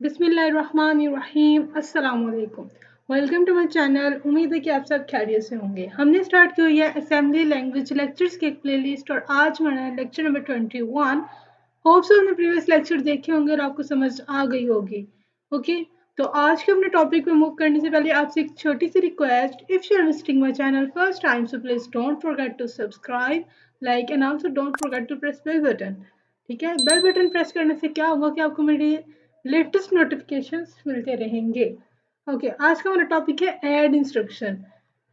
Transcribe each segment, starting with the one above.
बिस्मिल्लाहिर्रहमानिर्रहीम। अस्सलाम वालेकुम। Welcome to my channel. उम्मीद है कि आप सब खैरियत से होंगे। हमने स्टार्ट की हुई है असेंबली लैंग्वेज लेक्चर्स की एक प्लेलिस्ट और आज हमारा लेक्चर नंबर 21। होप्स हमने प्रीवियस लेक्चर देखे होंगे और आपको समझ आ गई होगी। ओके, तो आज के अपने टॉपिक पे मूव करने से पहले आपसे एक छोटी सी request, if you are visiting my channel first time so please don't forget to subscribe, like and also don't forget to press bell button. ठीक है, बेल बटन प्रेस करने से क्या होगा कि आपको मेरी लेटेस्ट नोटिफिकेशंस मिलते रहेंगे। ओके, आज का हमारा टॉपिक है ऐड इंस्ट्रक्शन।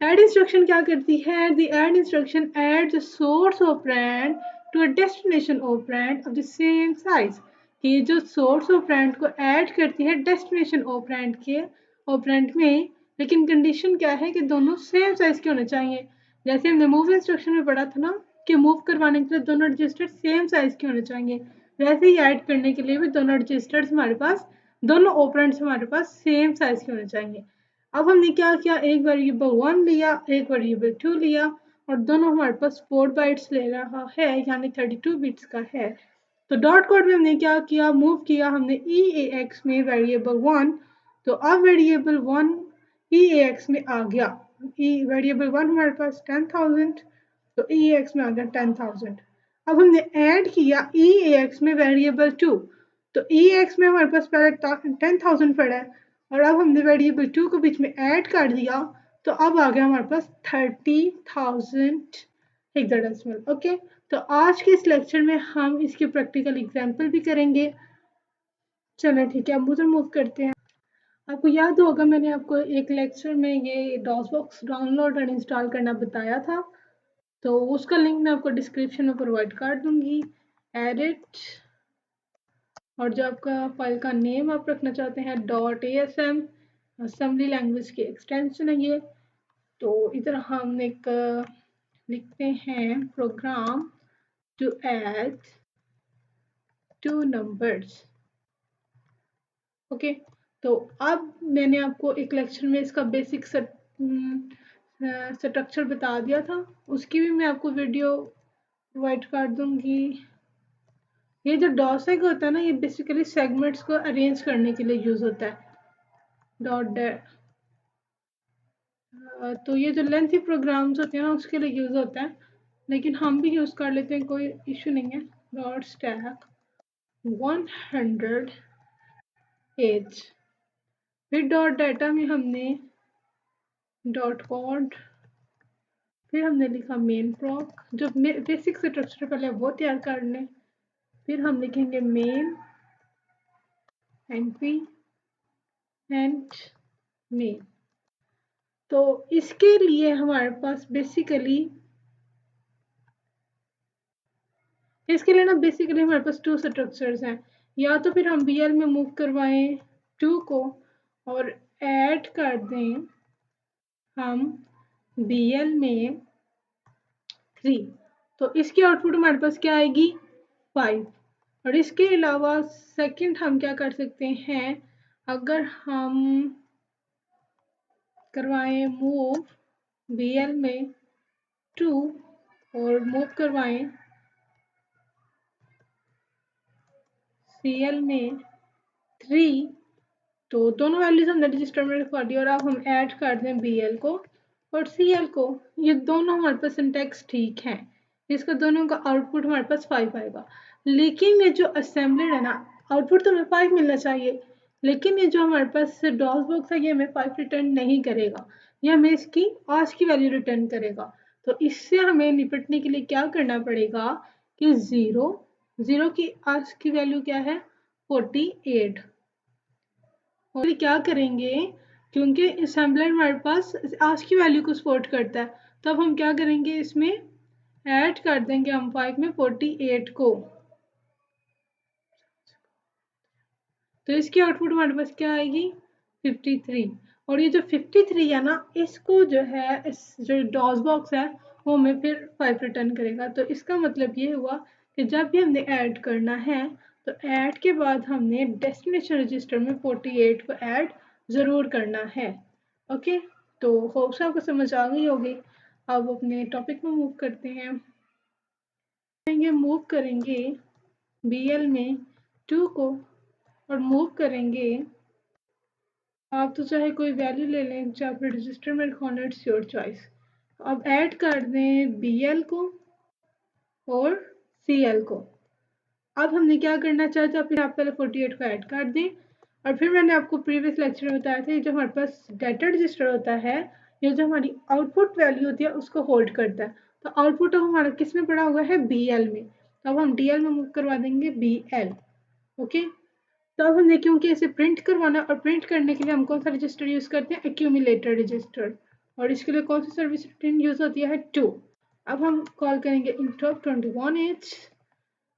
ऐड इंस्ट्रक्शन क्या करती है? The add instruction add the source operand to a destination operand of the same size. कि जो सोर्स ऑपरेंड को ऐड करती है डेस्टिनेशन ऑपरेंड के ऑपरेंड में, लेकिन कंडीशन क्या है कि दोनों सेम साइज के होने चाहिए। जैसे हमने मूव इंस्ट्रक्शन में पढ़ा था ना कि मूव करवाने के लिए दोनों रजिस्टर सेम साइज के होने चाहिए, वैसे ही ऐड करने के लिए भी दोनों रजिस्टर्स हमारे पास, दोनों ऑपरेंड्स हमारे पास सेम साइज के होने चाहिए। अब हमने क्या किया, एक वेरिएबल 1 लिया, एक वेरिएबल 2 लिया और दोनों हमारे पास 4 बाइट्स ले रहा है, यानी 32 बिट्स का है। तो डॉट कोड में हमने क्या किया, मूव किया हमने EAX में वेरिएबल 1। तो अब वेरिएबल 1 EAX में आ गया। वेरिएबल 1 हमारे पास 10,000, तो EAX में आ गया 10,000। अब हमने ऐड किया EAX में वेरिएबल 2। तो EAX में हमारे पास पहले 10,000 पड़ा है और अब हमने वेरिएबल 2 को बीच में ऐड कर दिया, तो अब आ गया हमारे पास 30,000 हेक्साडेसिमल। ओके, तो आज के इस लेक्चर में हम इसकी प्रैक्टिकल एग्जांपल भी करेंगे। चलो ठीक है, अब उधर मूव करते हैं। आपको याद होगा मैंने आपको एक लेक्चर में ये डॉसबॉक्स डाउनलोड और इंस्टॉल करना बताया था, तो उसका लिंक मैं आपको डिस्क्रिप्शन में प्रोवाइड कर दूंगी। एडिट, और जो आपका फाइल का नेम आप रखना चाहते हैं .asm, असेंबली लैंग्वेज की एक्सटेंशन है ये। तो इधर हम एक लिखते हैं program to add 2 numbers. Okay, तो अब मैंने आपको एक लेक्चर में इसका बेसिक स्ट्रक्चर बता दिया था, उसकी भी मैं आपको वीडियो प्रोवाइड कर दूंगी। ये जो डॉसेक होता है ना, ये बेसिकली सेगमेंट्स को अरेंज करने के लिए यूज होता है। तो ये जो लेंथी प्रोग्राम्स होते हैं ना उसके लिए यूज होता है, लेकिन हम भी यूज कर लेते हैं, कोई इशू नहीं है। डॉट स्टैक 100 एज, फिर डॉट डाटा में हमने डॉट कोड, फिर हमने लिखा मेन प्रॉक। जो बेसिक स्ट्रक्चर पहले वो तैयार कर लें, फिर हम लिखेंगे मेन एंट्री एंड मेन। तो इसके लिए हमारे पास बेसिकली हमारे पास 2 स्ट्रक्चर्स हैं। या तो फिर हम BL में मूव करवाएं 2 को और ऐड कर दें हम BL में 3, तो इसकी आउटपुट हमारे पास क्या आएगी 5। और इसके अलावा सेकंड हम क्या कर सकते हैं, अगर हम करवाएं मूव BL में 2 और मूव करवाएं CL में 3, तो दोनों वैल्यूज हमने रजिस्टर में रखवा दी और अब हम ऐड कर दें BL को और CL को। ये दोनों हमारे पास सिंटैक्स ठीक है, इसका दोनों का आउटपुट हमारे पास 5 आएगा। लेकिन ये जो असेंबल्ड है ना, आउटपुट तो हमें 5 मिलना चाहिए, लेकिन ये जो हमारे पास डॉस बॉक्स है ये हमें 5 रिटर्न नहीं करेगा, ये हमें इसकी आज की वैल्यू रिटर्न करेगा। तो इससे हमें निपटने के लिए क्या करना पड़ेगा कि 0 की आज की वैल्यू क्या है 48। और क्या करेंगे, क्योंकि असेंबलर हमारे पास आज की वैल्यू को सपोर्ट करता है, तब हम क्या करेंगे इसमें ऐड कर देंगे हम 5 में 48 को। तो इसकी आउटपुट हमारे पास क्या आएगी 53। और ये जो 53 है ना, इसको जो है इस जो डॉस बॉक्स है वो हमें फिर 5 रिटर्न करेगा। तो इसका मतलब ये हुआ कि जब भी हमने ऐड करना है तो ऐड के बाद हमने डेस्टिनेशन रजिस्टर में 48 को ऐड ज़रूर करना है। ओके, तो होप से आपको समझ आ गई होगी। अब अपने टॉपिक में मूव करते हैं। मूव करेंगे BL में 2 को और मूव करेंगे। आप तो चाहे कोई वैल्यू ले लें, चाहे अपने रजिस्टर में लिखवाना, इट्स योर चॉइस। अब ऐड कर दें BL को और CL को। अब हमने क्या करना चाहिए, तो आप पहले 48 को ऐड कर दें। और फिर मैंने आपको प्रीवियस लेक्चर में बताया था, ये जो हमारे पास डाटा रजिस्टर होता है, ये जो हमारी आउटपुट वैल्यू होती है उसको होल्ड करता है। तो आउटपुट हमारा किस में पड़ा हुआ है, BL में। तो अब हम DL में मूव करवा देंगे BL। ओके, तो अब हमने क्योंकि इसे प्रिंट करवाना, और प्रिंट करने के लिए हम कौन सा रजिस्टर यूज़ करते हैं, एक्यूमुलेटर रजिस्टर। और इसके लिए कौन सी सर्विस रूटीन यूज़ होती है, 2। अब हम कॉल करेंगे interrupt 21H।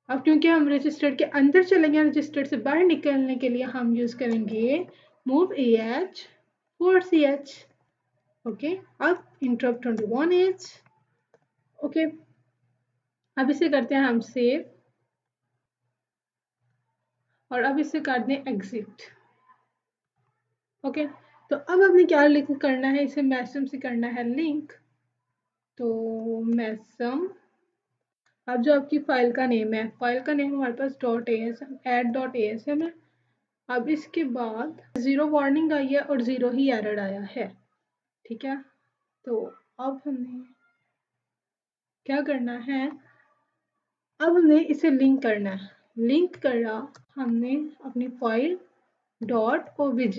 अब क्योंकि हम रजिस्टर के अंदर चलेंगे, रजिस्टर से बाहर निकलने के लिए हम यूज़ करेंगे move AH 4CH। ओके, अब interrupt 21H। ओके, अब इसे करते हैं हम सेव, और अब इसे कर दें एग्जिट। ओके, तो अब हमने क्या लिंक करना है, इसे मैसम से करना है लिंक। तो मैसम, अब जो आपकी फाइल का नेम है, फाइल का नेम हमारे पास .asm add.asm है। अब इसके बाद 0 वार्निंग आई है और 0 ही एरर आया है। ठीक है, तो अब हमें क्या करना है, अब हमने इसे लिंक करना है। लिंक करा हमने अपनी फाइल .obj।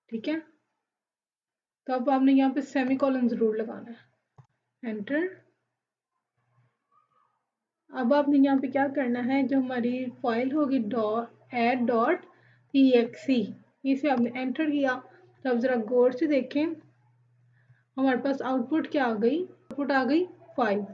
ठीक है, तो अब आपने यहाँ पे सेमीकोलन जरूर लगाना है, एंटर। अब आपने यहाँ पे क्या करना है, जो हमारी फाइल होगी add.exe, इसे आपने एंटर किया। तो अब जरा गौर से देखें, हमारे पास आउटपुट क्या आ गई, आउटपुट आ गई 5।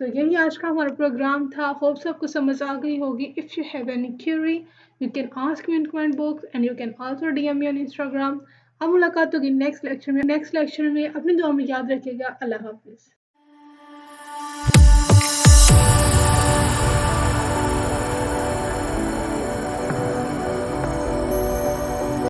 तो यही आज का हमारा प्रोग्राम था। होप सबको समझ आ गई होगी। If you have any query you can ask me in comment box and you can also DM me on Instagram. अब मुलाकात होगी नेक्स्ट लेक्चर में। अपनी दुआ में याद रखिएगा। अल्लाह हाफिज़।